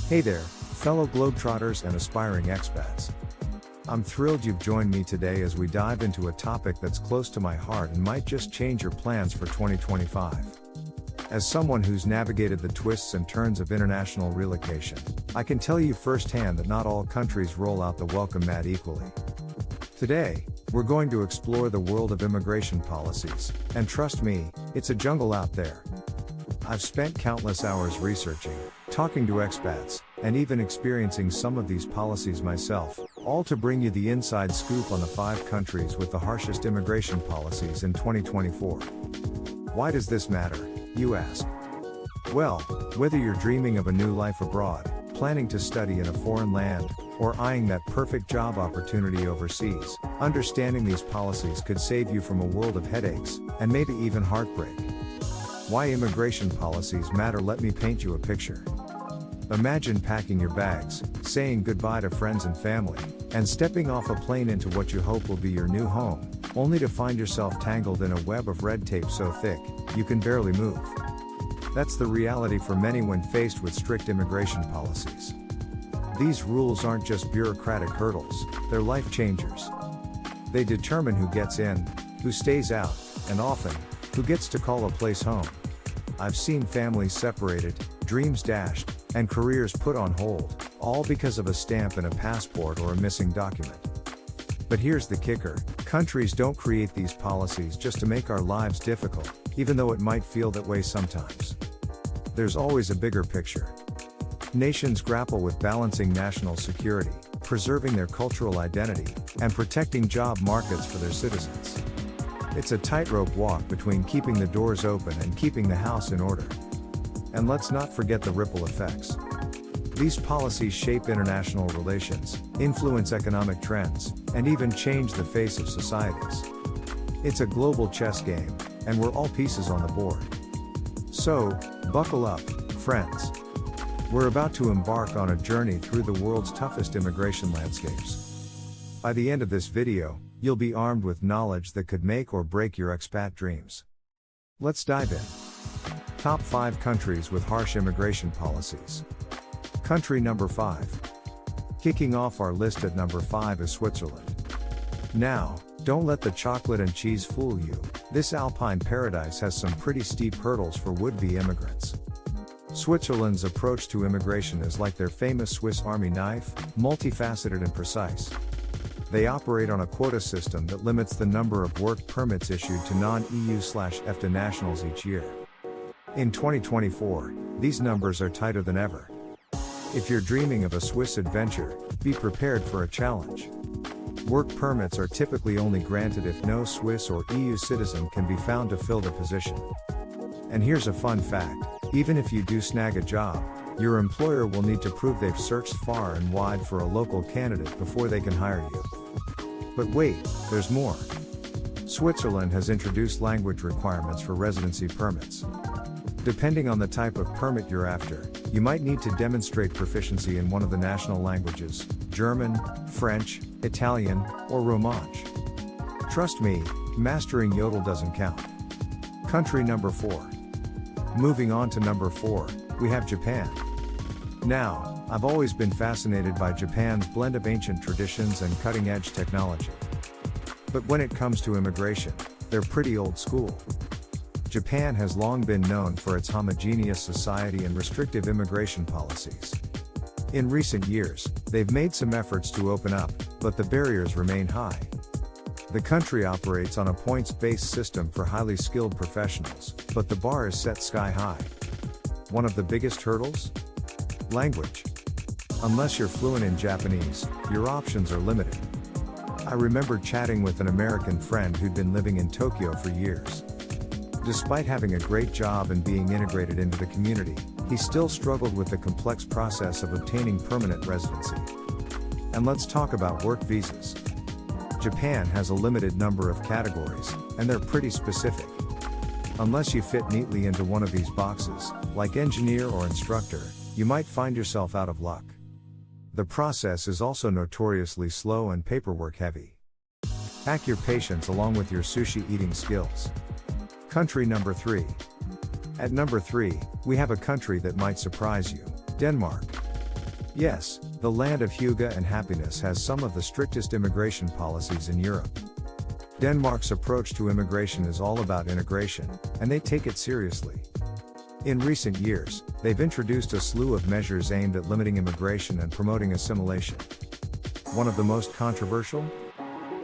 Hey there, fellow Globetrotters and aspiring expats. I'm thrilled you've joined me today as we dive into a topic that's close to my heart and might just change your plans for 2025. As someone who's navigated the twists and turns of international relocation, I can tell you firsthand that not all countries roll out the welcome mat equally. Today, we're going to explore the world of immigration policies, and trust me, it's a jungle out there. I've spent countless hours researching, talking to expats, and even experiencing some of these policies myself, all to bring you the inside scoop on the 5 countries with the harshest immigration policies in 2024. Why does this matter, you ask? Well, whether you're dreaming of a new life abroad, planning to study in a foreign land, or eyeing that perfect job opportunity overseas, understanding these policies could save you from a world of headaches, and maybe even heartbreak. Why immigration policies matter. Let me paint you a picture. Imagine packing your bags, saying goodbye to friends and family, and stepping off a plane into what you hope will be your new home, only to find yourself tangled in a web of red tape so thick, you can barely move. That's the reality for many when faced with strict immigration policies. These rules aren't just bureaucratic hurdles, they're life changers. They determine who gets in, who stays out, and often, who gets to call a place home. I've seen families separated, dreams dashed, and careers put on hold, all because of a stamp in a passport or a missing document. But here's the kicker, countries don't create these policies just to make our lives difficult, even though it might feel that way sometimes. There's always a bigger picture. Nations grapple with balancing national security, preserving their cultural identity, and protecting job markets for their citizens. It's a tightrope walk between keeping the doors open and keeping the house in order. And let's not forget the ripple effects. These policies shape international relations, influence economic trends, and even change the face of societies. It's a global chess game, and we're all pieces on the board. So, buckle up, friends. We're about to embark on a journey through the world's toughest immigration landscapes. By the end of this video, you'll be armed with knowledge that could make or break your expat dreams. Let's dive in. Top 5 countries with harsh immigration policies. Country number 5. Kicking off our list at number 5 is Switzerland. Now, don't let the chocolate and cheese fool you, this alpine paradise has some pretty steep hurdles for would-be immigrants. Switzerland's approach to immigration is like their famous Swiss Army knife, multifaceted and precise. They operate on a quota system that limits the number of work permits issued to non-EU/EFTA nationals each year. In 2024, these numbers are tighter than ever. If you're dreaming of a Swiss adventure, be prepared for a challenge. Work permits are typically only granted if no Swiss or EU citizen can be found to fill the position. And here's a fun fact, even if you do snag a job, your employer will need to prove they've searched far and wide for a local candidate before they can hire you. But wait, there's more. Switzerland has introduced language requirements for residency permits. Depending on the type of permit you're after, you might need to demonstrate proficiency in one of the national languages, German, French, Italian, or Romansh. Trust me, mastering Yodel doesn't count. Country number 4. Moving on to number 4, we have Japan. Now, I've always been fascinated by Japan's blend of ancient traditions and cutting-edge technology. But when it comes to immigration, they're pretty old school. Japan has long been known for its homogeneous society and restrictive immigration policies. In recent years, they've made some efforts to open up, but the barriers remain high. The country operates on a points-based system for highly skilled professionals, but the bar is set sky high. One of the biggest hurdles? Language. Unless you're fluent in Japanese, your options are limited. I remember chatting with an American friend who'd been living in Tokyo for years. Despite having a great job and being integrated into the community, he still struggled with the complex process of obtaining permanent residency. And let's talk about work visas. Japan has a limited number of categories, and they're pretty specific. Unless you fit neatly into one of these boxes, like engineer or instructor, you might find yourself out of luck. The process is also notoriously slow and paperwork heavy. Pack your patience along with your sushi eating skills. Country number 3. At number 3, we have a country that might surprise you, Denmark. Yes, the land of hygge and happiness has some of the strictest immigration policies in Europe. Denmark's approach to immigration is all about integration, and they take it seriously. In recent years, they've introduced a slew of measures aimed at limiting immigration and promoting assimilation. One of the most controversial?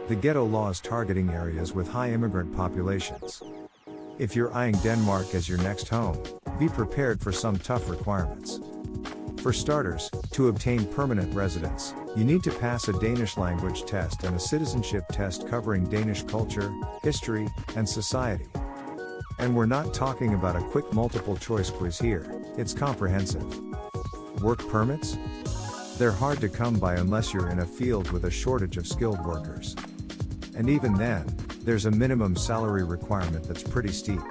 The ghetto laws targeting areas with high immigrant populations. If you're eyeing Denmark as your next home, be prepared for some tough requirements. For starters, to obtain permanent residence, you need to pass a Danish language test and a citizenship test covering Danish culture, history, and society. And we're not talking about a quick multiple choice quiz here, it's comprehensive. Work permits? They're hard to come by unless you're in a field with a shortage of skilled workers. And even then, there's a minimum salary requirement that's pretty steep.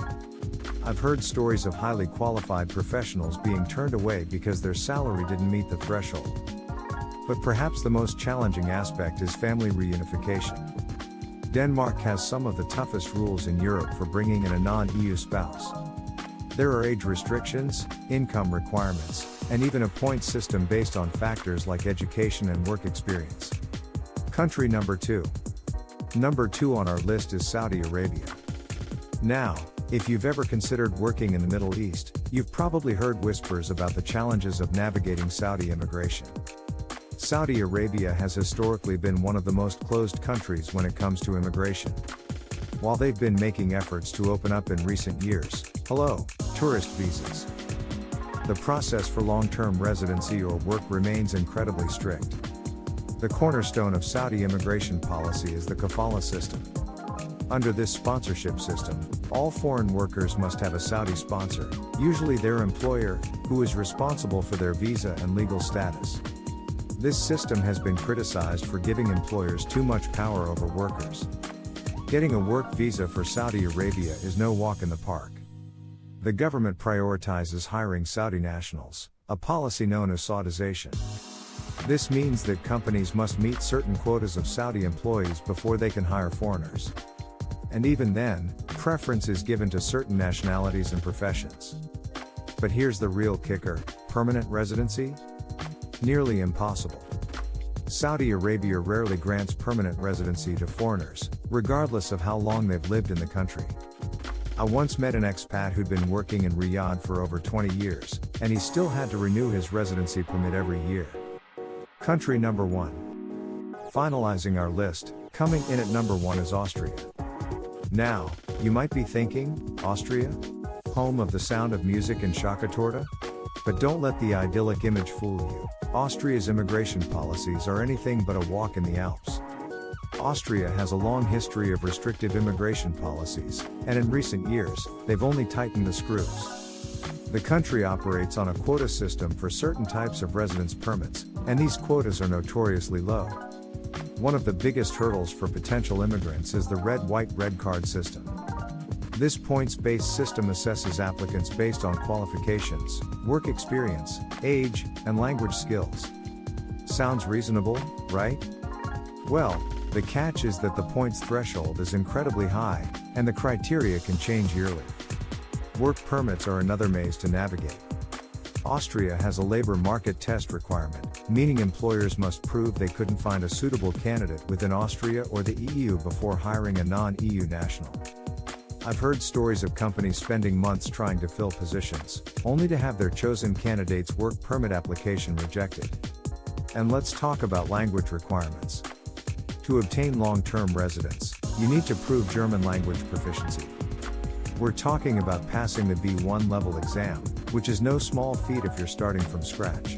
I've heard stories of highly qualified professionals being turned away because their salary didn't meet the threshold. But perhaps the most challenging aspect is family reunification. Denmark has some of the toughest rules in Europe for bringing in a non-EU spouse. There are age restrictions, income requirements, and even a point system based on factors like education and work experience. Country number 2. Number 2 on our list is Saudi Arabia. Now, if you've ever considered working in the Middle East, you've probably heard whispers about the challenges of navigating Saudi immigration. Saudi Arabia has historically been one of the most closed countries when it comes to immigration. While they've been making efforts to open up in recent years, tourist visas. The process for long-term residency or work remains incredibly strict. The cornerstone of Saudi immigration policy is the kafala system. Under this sponsorship system, all foreign workers must have a Saudi sponsor, usually their employer, who is responsible for their visa and legal status. This system has been criticized for giving employers too much power over workers. Getting a work visa for Saudi Arabia is no walk in the park. The government prioritizes hiring Saudi nationals, a policy known as Saudization. This means that companies must meet certain quotas of Saudi employees before they can hire foreigners. And even then, preference is given to certain nationalities and professions. But here's the real kicker: permanent residency? Nearly impossible. Saudi Arabia rarely grants permanent residency to foreigners, regardless of how long they've lived in the country. I once met an expat who'd been working in Riyadh for over 20 years, and he still had to renew his residency permit every year. Country number 1. Finalizing our list, coming in at number 1 is Austria. Now, you might be thinking, Austria? Home of the Sound of Music and Shaka Torta? But don't let the idyllic image fool you. Austria's immigration policies are anything but a walk in the Alps. Austria has a long history of restrictive immigration policies, and in recent years, they've only tightened the screws. The country operates on a quota system for certain types of residence permits, and these quotas are notoriously low. One of the biggest hurdles for potential immigrants is the red card system. This points-based system assesses applicants based on qualifications, work experience, age, and language skills. Sounds reasonable, right? Well, the catch is that the points threshold is incredibly high, and the criteria can change yearly. Work permits are another maze to navigate. Austria has a labor market test requirement, meaning employers must prove they couldn't find a suitable candidate within Austria or the EU before hiring a non-EU national. I've heard stories of companies spending months trying to fill positions, only to have their chosen candidate's work permit application rejected. And let's talk about language requirements. To obtain long-term residence, you need to prove German language proficiency. We're talking about passing the B1 level exam, which is no small feat if you're starting from scratch.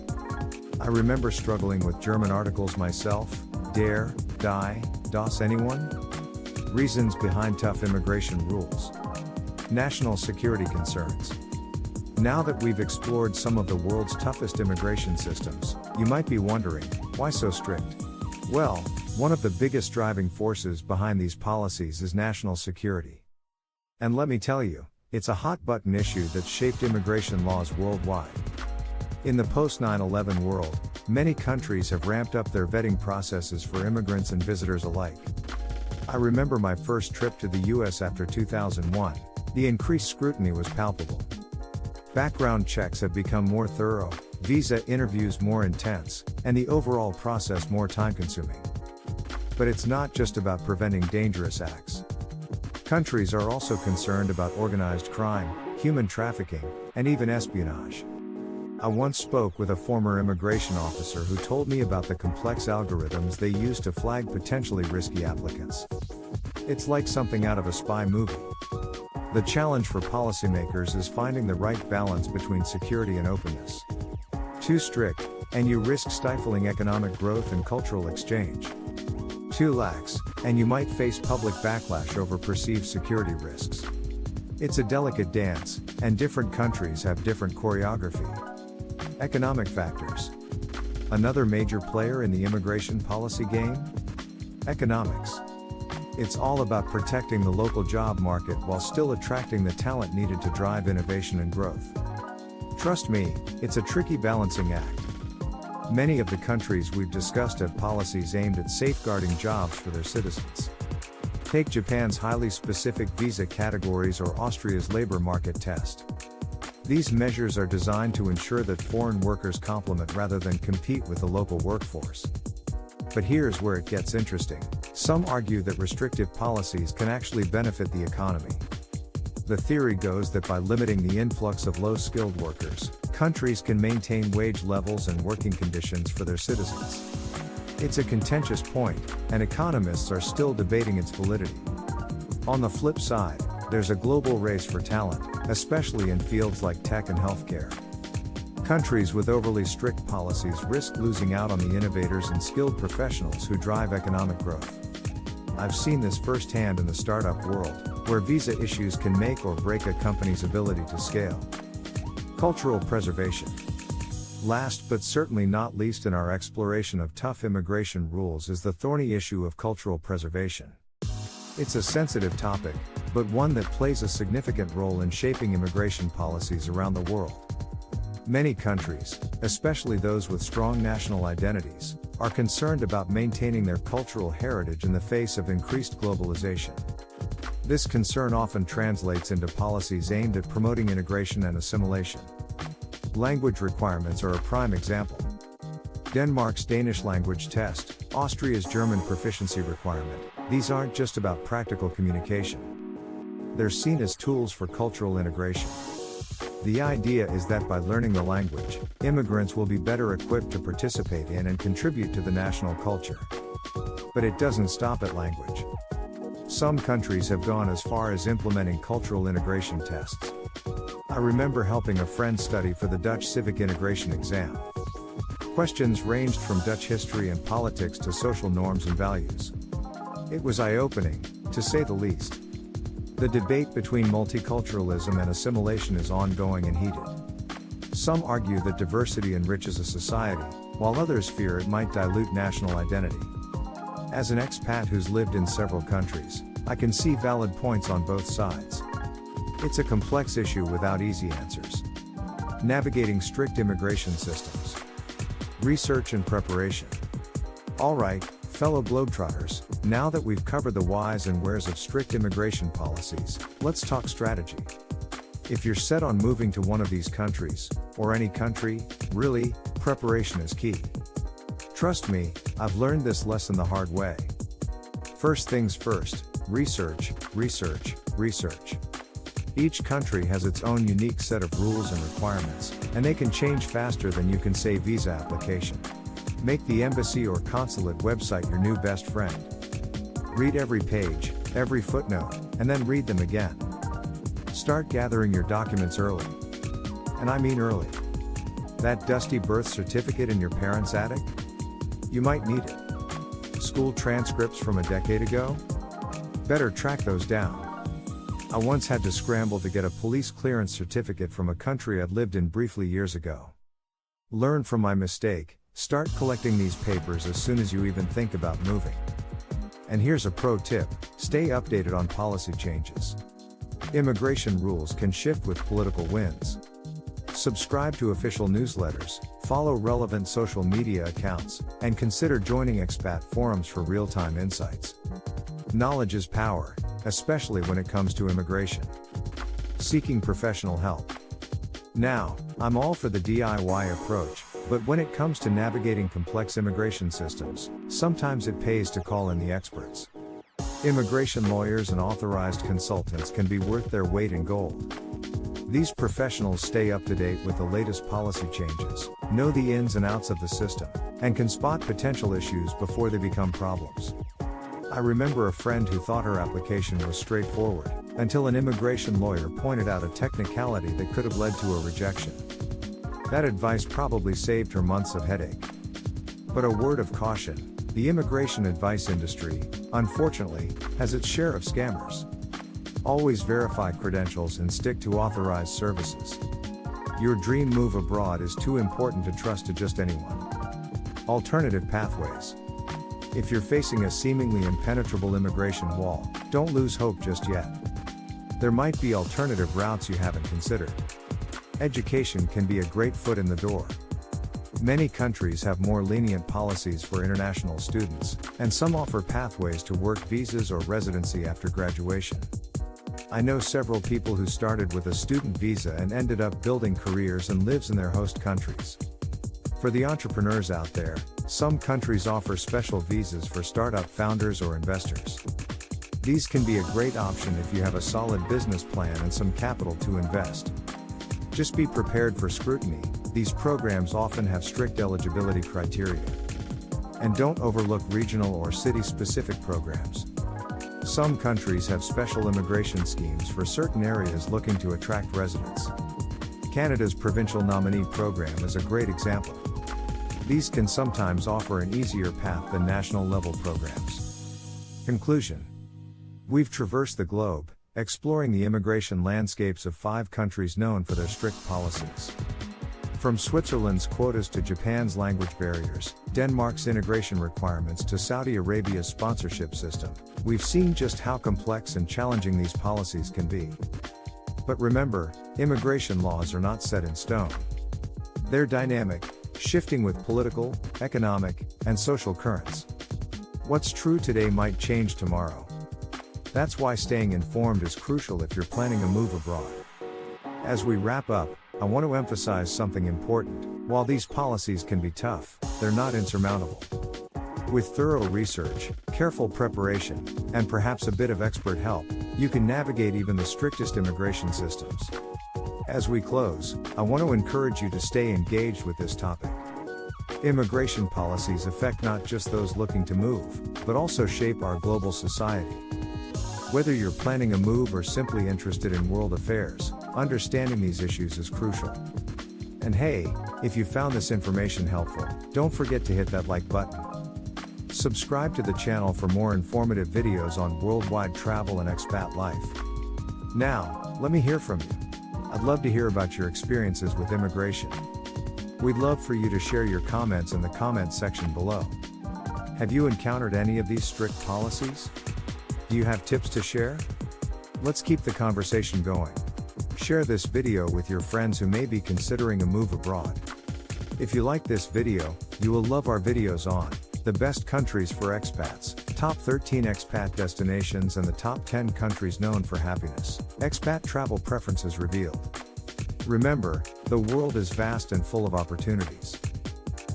I remember struggling with German articles myself. Der, die, das, anyone? Reasons behind tough immigration rules. National security concerns. Now that we've explored some of the world's toughest immigration systems, you might be wondering, why so strict? Well, one of the biggest driving forces behind these policies is national security. And let me tell you, it's a hot-button issue that's shaped immigration laws worldwide. In the post-9/11 world, many countries have ramped up their vetting processes for immigrants and visitors alike. I remember my first trip to the US after 2001, the increased scrutiny was palpable. Background checks have become more thorough, visa interviews more intense, and the overall process more time-consuming. But it's not just about preventing dangerous acts. Countries are also concerned about organized crime, human trafficking, and even espionage. I once spoke with a former immigration officer who told me about the complex algorithms they use to flag potentially risky applicants. It's like something out of a spy movie. The challenge for policymakers is finding the right balance between security and openness. Too strict, and you risk stifling economic growth and cultural exchange. Too lax, and you might face public backlash over perceived security risks. It's a delicate dance, and different countries have different choreography. Economic factors. Another major player in the immigration policy game? Economics. It's all about protecting the local job market while still attracting the talent needed to drive innovation and growth. Trust me, it's a tricky balancing act. Many of the countries we've discussed have policies aimed at safeguarding jobs for their citizens. Take Japan's highly specific visa categories or Austria's labor market test. These measures are designed to ensure that foreign workers complement rather than compete with the local workforce. But here's where it gets interesting. Some argue that restrictive policies can actually benefit the economy. The theory goes that by limiting the influx of low-skilled workers, countries can maintain wage levels and working conditions for their citizens. It's a contentious point, and economists are still debating its validity. On the flip side, there's a global race for talent, especially in fields like tech and healthcare. Countries with overly strict policies risk losing out on the innovators and skilled professionals who drive economic growth. I've seen this firsthand in the startup world, where visa issues can make or break a company's ability to scale. Cultural preservation. Last but certainly not least in our exploration of tough immigration rules is the thorny issue of cultural preservation. It's a sensitive topic, but one that plays a significant role in shaping immigration policies around the world. Many countries, especially those with strong national identities, are concerned about maintaining their cultural heritage in the face of increased globalization. This concern often translates into policies aimed at promoting integration and assimilation. Language requirements are a prime example. Denmark's Danish language test, Austria's German proficiency requirement, these aren't just about practical communication. They're seen as tools for cultural integration. The idea is that by learning the language, immigrants will be better equipped to participate in and contribute to the national culture. But it doesn't stop at language. Some countries have gone as far as implementing cultural integration tests. I remember helping a friend study for the Dutch civic integration exam. Questions ranged from Dutch history and politics to social norms and values. It was eye-opening, to say the least. The debate between multiculturalism and assimilation is ongoing and heated. Some argue that diversity enriches a society, while others fear it might dilute national identity. As an expat who's lived in several countries, I can see valid points on both sides. It's a complex issue without easy answers. Navigating strict immigration systems. Research and preparation. Alright, fellow Globetrotters, now that we've covered the whys and wheres of strict immigration policies, let's talk strategy. If you're set on moving to one of these countries, or any country, really, preparation is key. Trust me, I've learned this lesson the hard way. First things first, research, research, research. Each country has its own unique set of rules and requirements, and they can change faster than you can say visa application. Make the embassy or consulate website your new best friend. Read every page, every footnote, and then read them again. Start gathering your documents early. And I mean early. That dusty birth certificate in your parents' attic? You might need it. School transcripts from a decade ago? Better track those down. I once had to scramble to get a police clearance certificate from a country I'd lived in briefly years ago. Learn from my mistake, start collecting these papers as soon as you even think about moving. And here's a pro tip, stay updated on policy changes. Immigration rules can shift with political winds. Subscribe to official newsletters, follow relevant social media accounts, and consider joining expat forums for real-time insights. Knowledge is power, especially when it comes to immigration. Seeking professional help. Now, I'm all for the DIY approach, but when it comes to navigating complex immigration systems, sometimes it pays to call in the experts. Immigration lawyers and authorized consultants can be worth their weight in gold. These professionals stay up to date with the latest policy changes, know the ins and outs of the system, and can spot potential issues before they become problems. I remember a friend who thought her application was straightforward, until an immigration lawyer pointed out a technicality that could have led to a rejection. That advice probably saved her months of headache. But a word of caution, the immigration advice industry, unfortunately, has its share of scammers. Always verify credentials and stick to authorized services. Your dream move abroad is too important to trust to just anyone. Alternative pathways. If you're facing a seemingly impenetrable immigration wall, don't lose hope just yet. There might be alternative routes you haven't considered. Education can be a great foot in the door. Many countries have more lenient policies for international students, and some offer pathways to work visas or residency after graduation. I know several people who started with a student visa and ended up building careers and lives in their host countries. For the entrepreneurs out there, some countries offer special visas for startup founders or investors. These can be a great option if you have a solid business plan and some capital to invest. Just be prepared for scrutiny, these programs often have strict eligibility criteria. And don't overlook regional or city-specific programs. Some countries have special immigration schemes for certain areas looking to attract residents. Canada's provincial nominee program is a great example. These can sometimes offer an easier path than national-level programs. Conclusion. We've traversed the globe, exploring the immigration landscapes of 5 countries known for their strict policies. From Switzerland's quotas to Japan's language barriers, Denmark's integration requirements to Saudi Arabia's sponsorship system, we've seen just how complex and challenging these policies can be. But remember, immigration laws are not set in stone. They're dynamic, shifting with political, economic, and social currents. What's true today might change tomorrow. That's why staying informed is crucial if you're planning a move abroad. As we wrap up, I want to emphasize something important. While these policies can be tough, they're not insurmountable. With thorough research, careful preparation, and perhaps a bit of expert help, you can navigate even the strictest immigration systems. As we close, I want to encourage you to stay engaged with this topic. Immigration policies affect not just those looking to move, but also shape our global society. Whether you're planning a move or simply interested in world affairs, understanding these issues is crucial. And hey, if you found this information helpful, don't forget to hit that like button. Subscribe to the channel for more informative videos on worldwide travel and expat life. Now, let me hear from you. I'd love to hear about your experiences with immigration. We'd love for you to share your comments in the comments section below. Have you encountered any of these strict policies? Do you have tips to share? Let's keep the conversation going. Share this video with your friends who may be considering a move abroad. If you like this video, you will love our videos on the best countries for expats, top 13 expat destinations and the top 10 countries known for happiness, expat travel preferences revealed. Remember, the world is vast and full of opportunities.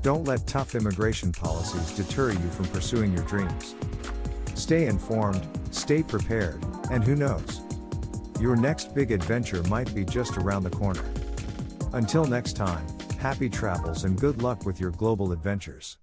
Don't let tough immigration policies deter you from pursuing your dreams. Stay informed, stay prepared, and who knows? Your next big adventure might be just around the corner. Until next time, happy travels and good luck with your global adventures.